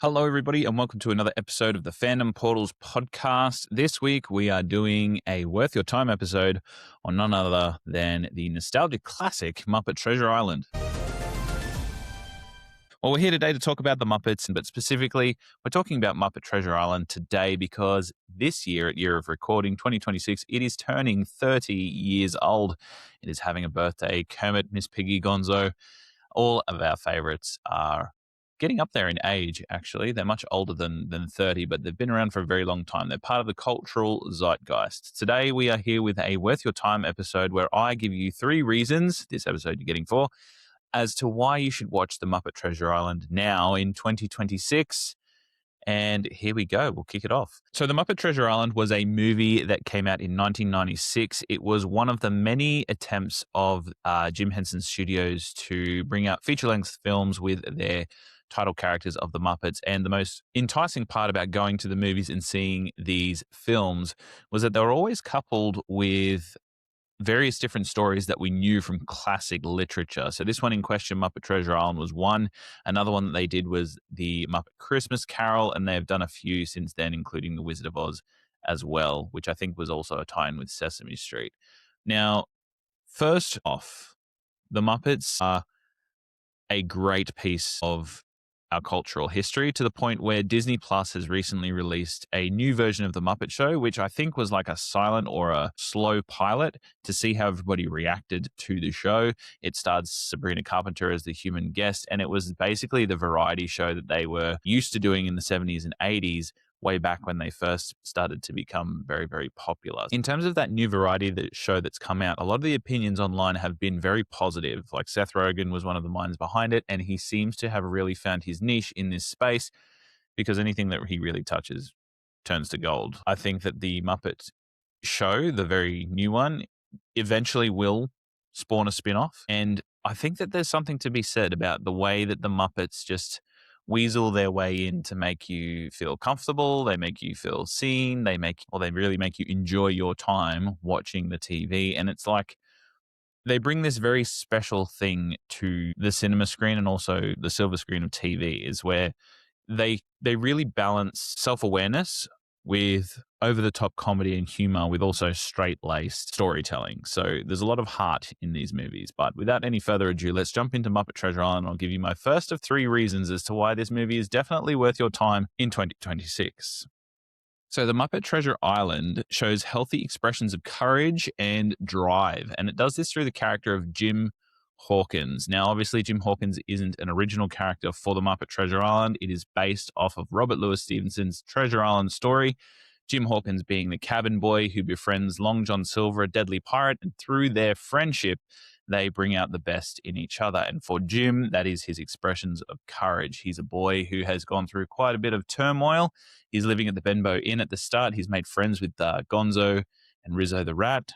Hello, everybody, and welcome to another episode of the Fandom Portals podcast. This week, we are doing a worth your time episode on none other than the nostalgic classic Muppet Treasure Island. Well, we're here today to talk about the Muppets, but specifically, we're talking about Muppet Treasure Island today because this year, at year of recording, 2026, it is turning 30 years old. It is having a birthday. Kermit, Miss Piggy, Gonzo, all of our favorites are getting up there in age, actually. They're much older than 30, but they've been around for a very long time. They're part of the cultural zeitgeist. Today, we are here with a Worth Your Time episode where I give you 3 reasons, this episode you're getting 4, as to why you should watch the Muppet Treasure Island now in 2026. And here we go. We'll kick it off. So The Muppet Treasure Island was a movie that came out in 1996. It was one of the many attempts of Jim Henson Studios to bring out feature-length films with their title characters of the Muppets. And the most enticing part about going to the movies and seeing these films was that they were always coupled with various different stories that we knew from classic literature. So this one in question, Muppet Treasure Island, was one. Another one that they did was the Muppet Christmas Carol, and they've done a few since then, including The Wizard of Oz as well, which I think was also a tie-in with Sesame Street. Now, first off, the Muppets are a great piece of our cultural history, to the point where Disney Plus has recently released a new version of The Muppet Show, which I think was like a silent or a slow pilot to see how everybody reacted to the show. It starred Sabrina Carpenter as the human guest, and it was basically the variety show that they were used to doing in the 70s and 80s, way back when they first started to become very, very popular. In terms of that new variety show that's come out, a lot of the opinions online have been very positive. Like Seth Rogen was one of the minds behind it, and he seems to have really found his niche in this space because anything that he really touches turns to gold. I think that the Muppet show, the very new one, eventually will spawn a spin-off, and I think that there's something to be said about the way that the Muppets just weasel their way in to make you feel comfortable. They make you feel seen. They really make you enjoy your time watching the TV. And it's like they bring this very special thing to the cinema screen and also the silver screen of TV, is where they really balance self-awareness with over-the-top comedy and humor with also straight-laced storytelling. So there's a lot of heart in these movies. But without any further ado, let's jump into Muppet Treasure Island. I'll give you my first of 3 reasons as to why this movie is definitely worth your time in 2026. So The Muppet Treasure Island shows healthy expressions of courage and drive, and it does this through the character of Jim Hawkins. Now, obviously, Jim Hawkins isn't an original character for the Muppet Treasure Island. It is based off of Robert Louis Stevenson's Treasure Island story, Jim Hawkins being the cabin boy who befriends Long John Silver, a deadly pirate, and through their friendship, they bring out the best in each other. And for Jim, that is his expressions of courage. He's a boy who has gone through quite a bit of turmoil. He's living at the Benbow Inn at the start. He's made friends with Gonzo and Rizzo the Rat.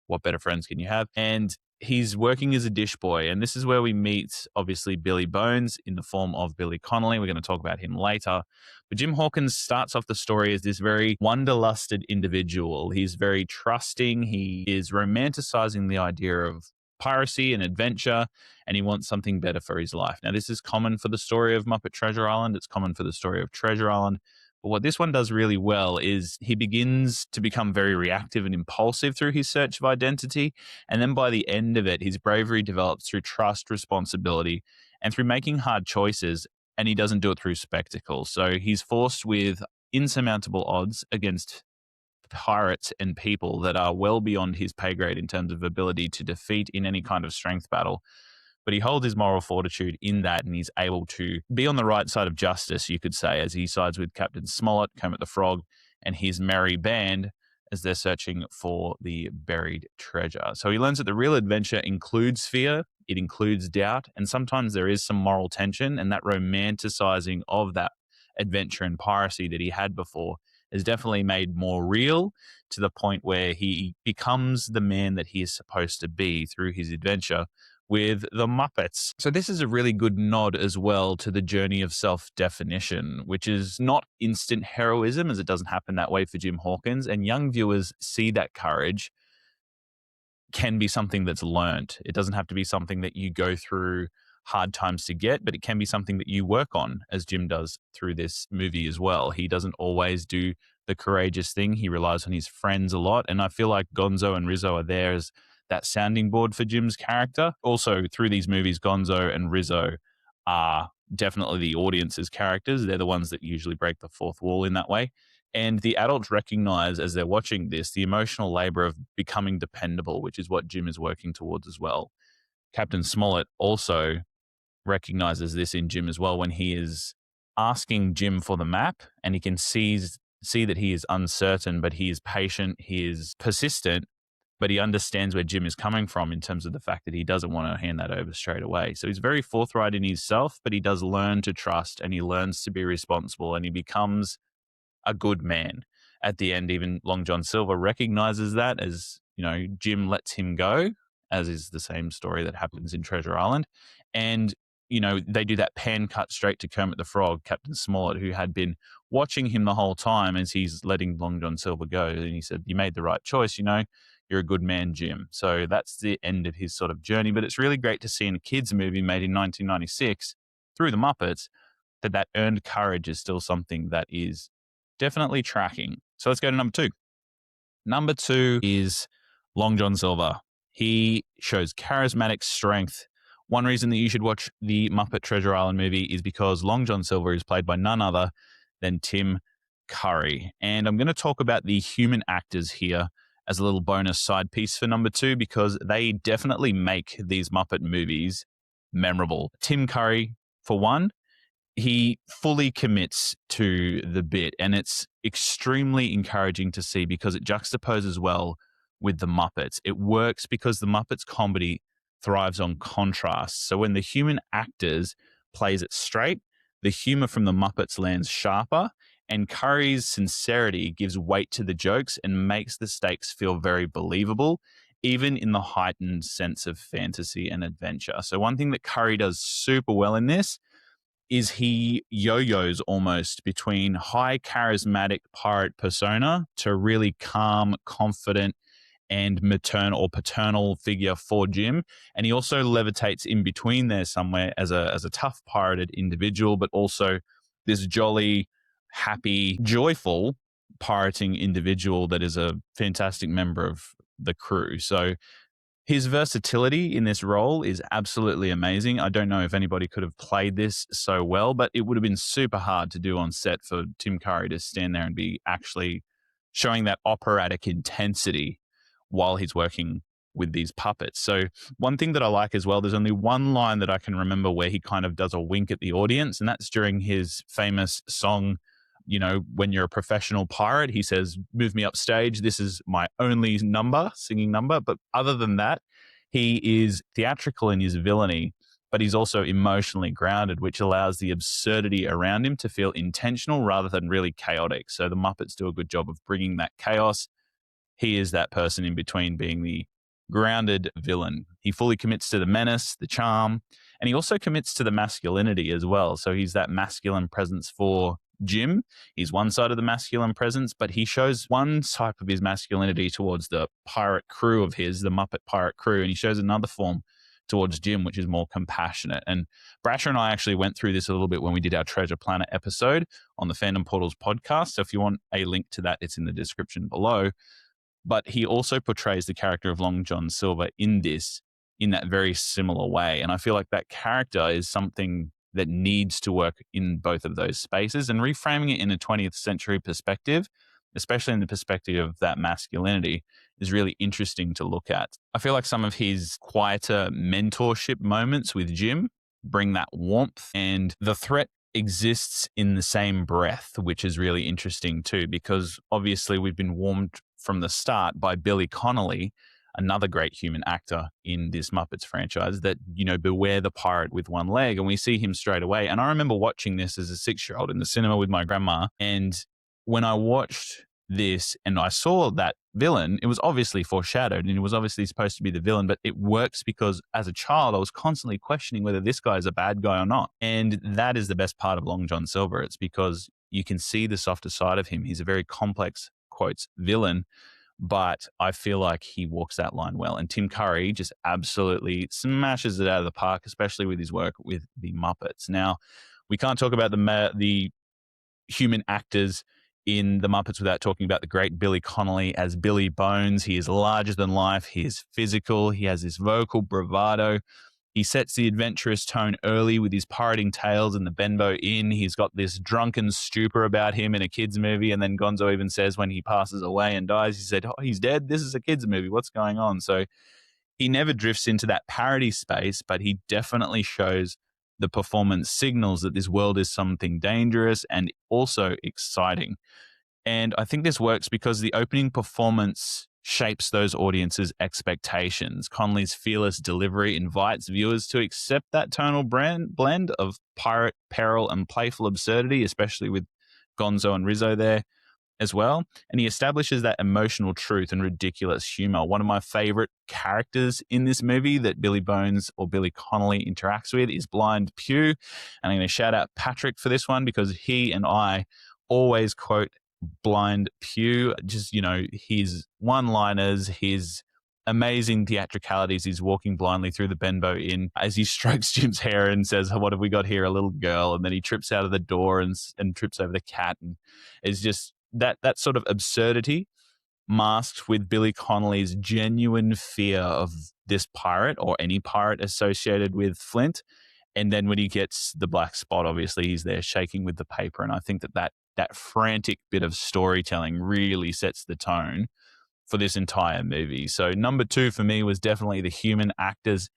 What better friends can you have? And he's working as a dish boy, and this is where we meet, obviously, Billy Bones in the form of Billy Connolly. We're going to talk about him later. But Jim Hawkins starts off the story as this very wanderlusted individual. He's very trusting. He is romanticizing the idea of piracy and adventure, and he wants something better for his life. Now, this is common for the story of Muppet Treasure Island. It's common for the story of Treasure Island. But what this one does really well is he begins to become very reactive and impulsive through his search of identity. And then by the end of it, his bravery develops through trust, responsibility, and through making hard choices. And he doesn't do it through spectacle. So he's forced with insurmountable odds against pirates and people that are well beyond his pay grade in terms of ability to defeat in any kind of strength battle. But he holds his moral fortitude in that, and he's able to be on the right side of justice, you could say, as he sides with Captain Smollett, Kermit the Frog, and his merry band as they're searching for the buried treasure. So he learns that the real adventure includes fear, it includes doubt, and sometimes there is some moral tension, and that romanticizing of that adventure and piracy that he had before is definitely made more real, to the point where he becomes the man that he is supposed to be through his adventure with the Muppets. So this is a really good nod as well to the journey of self-definition, which is not instant heroism, as it doesn't happen that way for Jim Hawkins. And young viewers see that courage can be something that's learnt. It doesn't have to be something that you go through hard times to get, but it can be something that you work on, as Jim does through this movie as well. He doesn't always do the courageous thing. He relies on his friends a lot. And I feel like Gonzo and Rizzo are there as that sounding board for Jim's character. Also, through these movies, Gonzo and Rizzo are definitely the audience's characters. They're the ones that usually break the fourth wall in that way. And the adults recognize as they're watching this the emotional labor of becoming dependable, which is what Jim is working towards as well. Captain Smollett also recognizes this in Jim as well when he is asking Jim for the map, and he can see that he is uncertain, but he is patient, he is persistent, but he understands where Jim is coming from in terms of the fact that he doesn't want to hand that over straight away. So he's very forthright in himself, but he does learn to trust, and he learns to be responsible, and he becomes a good man. At the end, even Long John Silver recognizes that as, Jim lets him go, as is the same story that happens in Treasure Island. And, they do that pan cut straight to Kermit the Frog, Captain Smollett, who had been watching him the whole time as he's letting Long John Silver go. And he said, "You made the right choice, you're a good man, Jim." So that's the end of his sort of journey. But it's really great to see in a kids' movie made in 1996 through the Muppets that earned courage is still something that is definitely tracking. So let's go to number 2. Number 2 is Long John Silver. He shows charismatic strength. One reason that you should watch the Muppet Treasure Island movie is because Long John Silver is played by none other than Tim Curry. And I'm going to talk about the human actors here as a little bonus side piece for number 2, because they definitely make these Muppet movies memorable. Tim Curry, for one, he fully commits to the bit, and it's extremely encouraging to see because it juxtaposes well with the Muppets. It works because the Muppets comedy thrives on contrast. So when the human actors plays it straight, the humor from the Muppets lands sharper, and Curry's sincerity gives weight to the jokes and makes the stakes feel very believable, even in the heightened sense of fantasy and adventure. So one thing that Curry does super well in this is he yo-yos almost between high charismatic pirate persona to really calm, confident, and maternal or paternal figure for Jim. And he also levitates in between there somewhere as a tough pirated individual, but also this jolly, happy, joyful pirating individual that is a fantastic member of the crew. So his versatility in this role is absolutely amazing. I don't know if anybody could have played this so well, but it would have been super hard to do on set for Tim Curry to stand there and be actually showing that operatic intensity while he's working with these puppets. So one thing that I like as well, there's only one line that I can remember where he kind of does a wink at the audience, and that's during his famous song, when you're a professional pirate. He says, "Move me upstage. This is my only singing number." But other than that, he is theatrical in his villainy, but he's also emotionally grounded, which allows the absurdity around him to feel intentional rather than really chaotic. So the Muppets do a good job of bringing that chaos. He is that person in between being the grounded villain. He fully commits to the menace, the charm, and he also commits to the masculinity as well. So he's that masculine presence for Jim. He's one side of the masculine presence, but he shows one type of his masculinity towards the pirate crew of his, the Muppet pirate crew, and he shows another form towards Jim, which is more compassionate. And Brasher and I actually went through this a little bit when we did our Treasure Planet episode on the Fandom Portals podcast. So if you want a link to that, it's in the description below. But he also portrays the character of Long John Silver in that very similar way. And I feel like that character is something that needs to work in both of those spaces, and reframing it in a 20th century perspective, especially in the perspective of that masculinity, is really interesting to look at. I feel like some of his quieter mentorship moments with Jim bring that warmth, and the threat exists in the same breath, which is really interesting too, because obviously we've been warmed from the start by Billy Connolly, another great human actor in this Muppets franchise, that, beware the pirate with one leg. And we see him straight away. And I remember watching this as a 6-year-old in the cinema with my grandma. And when I watched this and I saw that villain, it was obviously foreshadowed and it was obviously supposed to be the villain, but it works because as a child, I was constantly questioning whether this guy is a bad guy or not. And that is the best part of Long John Silver. It's because you can see the softer side of him. He's a very complex, quotes, villain, but I feel like he walks that line well. And Tim Curry just absolutely smashes it out of the park, especially with his work with the Muppets. Now, we can't talk about the human actors in the Muppets without talking about the great Billy Connolly as Billy Bones. He is larger than life. He is physical. He has this vocal bravado. He sets the adventurous tone early with his pirating tales and the Benbow Inn. He's got this drunken stupor about him in a kid's movie. And then Gonzo even says when he passes away and dies, he said, "Oh, he's dead. This is a kid's movie. What's going on?" So he never drifts into that parody space, but he definitely shows the performance signals that this world is something dangerous and also exciting. And I think this works because the opening performance shapes those audiences' expectations. Conley's fearless delivery invites viewers to accept that tonal blend of pirate peril and playful absurdity, especially with Gonzo and Rizzo there as well. And he establishes that emotional truth and ridiculous humor. One of my favorite characters in this movie that Billy Bones or Billy Connolly interacts with is Blind Pew. And I'm going to shout out Patrick for this one because he and I always quote Blind Pew. Just, his one-liners, his amazing theatricalities. He's walking blindly through the Benbow Inn as he strokes Jim's hair and says, "What have we got here? A little girl." And then he trips out of the door and trips over the cat. And it's just that sort of absurdity masked with Billy Connolly's genuine fear of this pirate or any pirate associated with Flint. And then when he gets the black spot, obviously he's there shaking with the paper. And I think that frantic bit of storytelling really sets the tone for this entire movie. So number 2 for me was definitely the human actors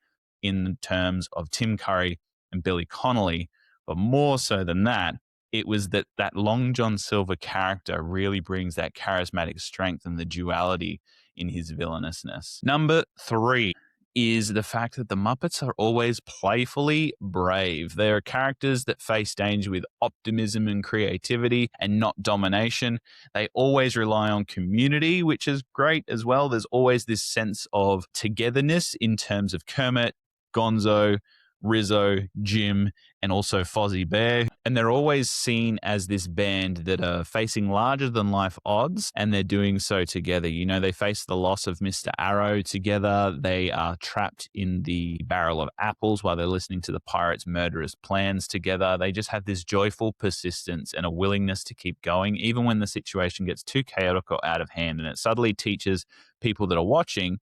in terms of Tim Curry and Billy Connolly. But more so than that, it was that Long John Silver character really brings that charismatic strength and the duality in his villainousness. Number 3 is the fact that the Muppets are always playfully brave. They are characters that face danger with optimism and creativity and not domination. They always rely on community, which is great as well. There's always this sense of togetherness in terms of Kermit, Gonzo, Rizzo, Jim, and also Fozzie Bear. And they're always seen as this band that are facing larger than life odds, and they're doing so together. They face the loss of Mr. Arrow together. They are trapped in the barrel of apples while they're listening to the pirates' murderous plans together. They just have this joyful persistence and a willingness to keep going, even when the situation gets too chaotic or out of hand. And it subtly teaches people that are watching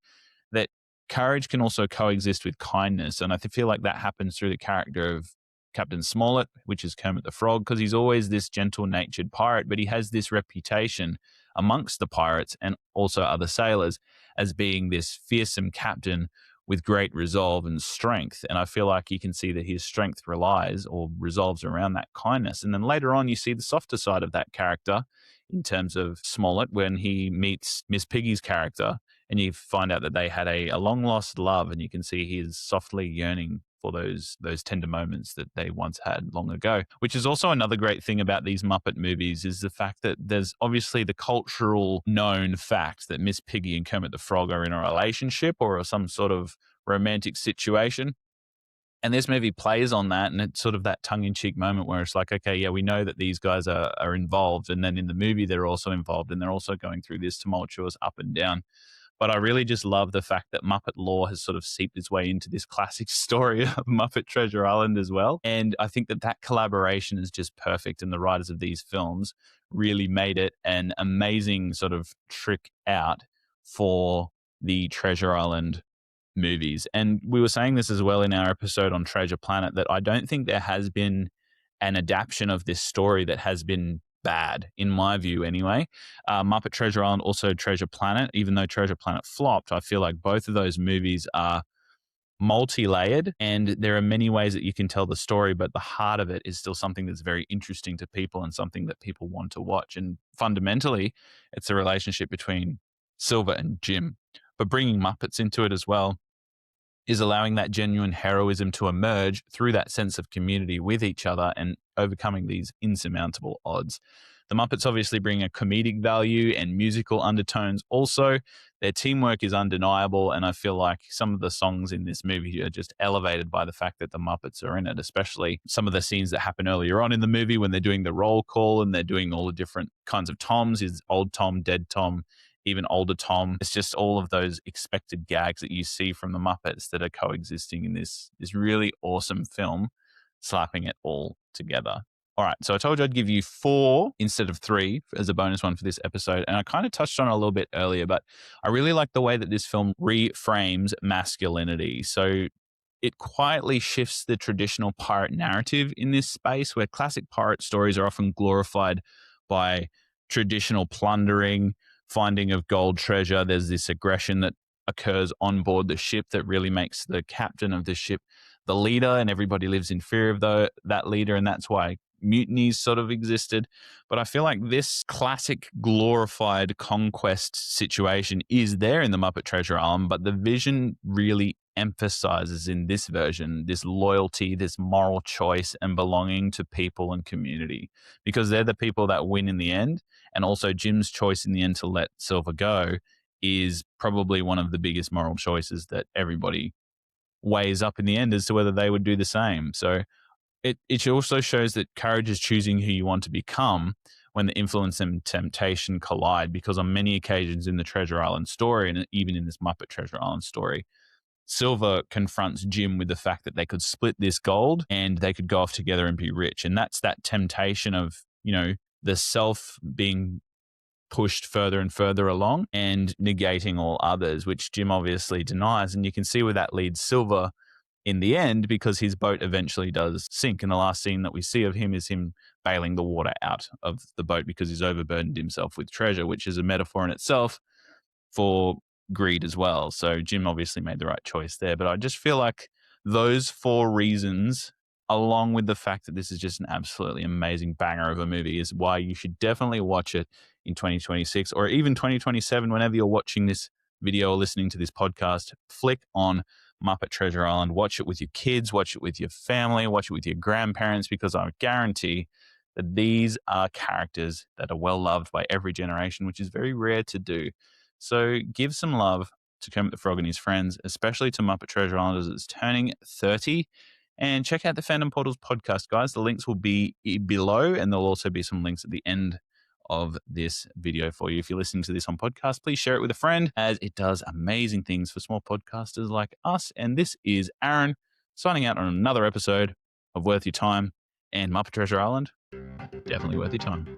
that courage can also coexist with kindness. And I feel like that happens through the character of Captain Smollett, which is Kermit the Frog, because he's always this gentle-natured pirate, but he has this reputation amongst the pirates and also other sailors as being this fearsome captain with great resolve and strength. And I feel like you can see that his strength relies or resolves around that kindness. And then later on, you see the softer side of that character in terms of Smollett when he meets Miss Piggy's character, and you find out that they had a long-lost love, and you can see he is softly yearning for those tender moments that they once had long ago, which is also another great thing about these Muppet movies is the fact that there's obviously the cultural known fact that Miss Piggy and Kermit the Frog are in a relationship or some sort of romantic situation. And this movie plays on that, and it's sort of that tongue-in-cheek moment where it's like, okay, yeah, we know that these guys are involved, and then in the movie they're also involved, and they're also going through this tumultuous up and down. But I really just love the fact that Muppet lore has sort of seeped its way into this classic story of Muppet Treasure Island as well. And I think that collaboration is just perfect. And the writers of these films really made it an amazing sort of trick out for the Treasure Island movies. And we were saying this as well in our episode on Treasure Planet, that I don't think there has been an adaptation of this story that has been bad, in my view anyway. Muppet Treasure Island, also Treasure Planet, even though Treasure Planet flopped, I feel like both of those movies are multi-layered, and there are many ways that you can tell the story, but the heart of it is still something that's very interesting to people and something that people want to watch. And fundamentally, it's a relationship between Silver and Jim. But bringing Muppets into it as well is allowing that genuine heroism to emerge through that sense of community with each other and overcoming these insurmountable odds. The Muppets obviously bring a comedic value and musical undertones also. Their teamwork is undeniable, and I feel like some of the songs in this movie are just elevated by the fact that the Muppets are in it, especially some of the scenes that happen earlier on in the movie when they're doing the roll call and they're doing all the different kinds of toms, is old Tom, dead Tom, even older Tom. It's just all of those expected gags that you see from the Muppets that are coexisting in this really awesome film, slapping it all together. All right, so I told you I'd give you 4 instead of 3 as a bonus one for this episode, and I kind of touched on it a little bit earlier, but I really like the way that this film reframes masculinity. So it quietly shifts the traditional pirate narrative in this space where classic pirate stories are often glorified by traditional plundering, finding of gold treasure. There's this aggression that occurs on board the ship that really makes the captain of the ship the leader, and everybody lives in fear of that leader, and that's why mutinies sort of existed. But I feel like this classic glorified conquest situation is there in the Muppet Treasure Island, but the vision really emphasizes in this version this loyalty, this moral choice, and belonging to people and community, because they're the people that win in the end. And also Jim's choice in the end to let Silver go is probably one of the biggest moral choices that everybody weighs up in the end as to whether they would do the same. So it also shows that courage is choosing who you want to become when the influence and temptation collide, because on many occasions in the Treasure Island story, and even in this Muppet Treasure Island story, Silver confronts Jim with the fact that they could split this gold and they could go off together and be rich. And that's that temptation of, the self being pushed further and further along and negating all others, which Jim obviously denies. And you can see where that leads Silver in the end, because his boat eventually does sink. And the last scene that we see of him is him bailing the water out of the boat because he's overburdened himself with treasure, which is a metaphor in itself for greed as well. So Jim obviously made the right choice there. But I just feel like those 4 reasons, along with the fact that this is just an absolutely amazing banger of a movie, is why you should definitely watch it in 2026 or even 2027, whenever you're watching this video or listening to this podcast. Flick on Muppet Treasure Island, watch it with your kids, watch it with your family, watch it with your grandparents, because I guarantee that these are characters that are well loved by every generation, which is very rare to do. So give some love to Kermit the Frog and his friends, especially to Muppet Treasure Island as it's turning 30. And check out the Fandom Portals podcast, guys. The links will be below, and there'll also be some links at the end of this video for you. If you're listening to this on podcast, please share it with a friend, as it does amazing things for small podcasters like us. And this is Aaron signing out on another episode of Worth Your Time, and Muppet Treasure Island, definitely worth your time.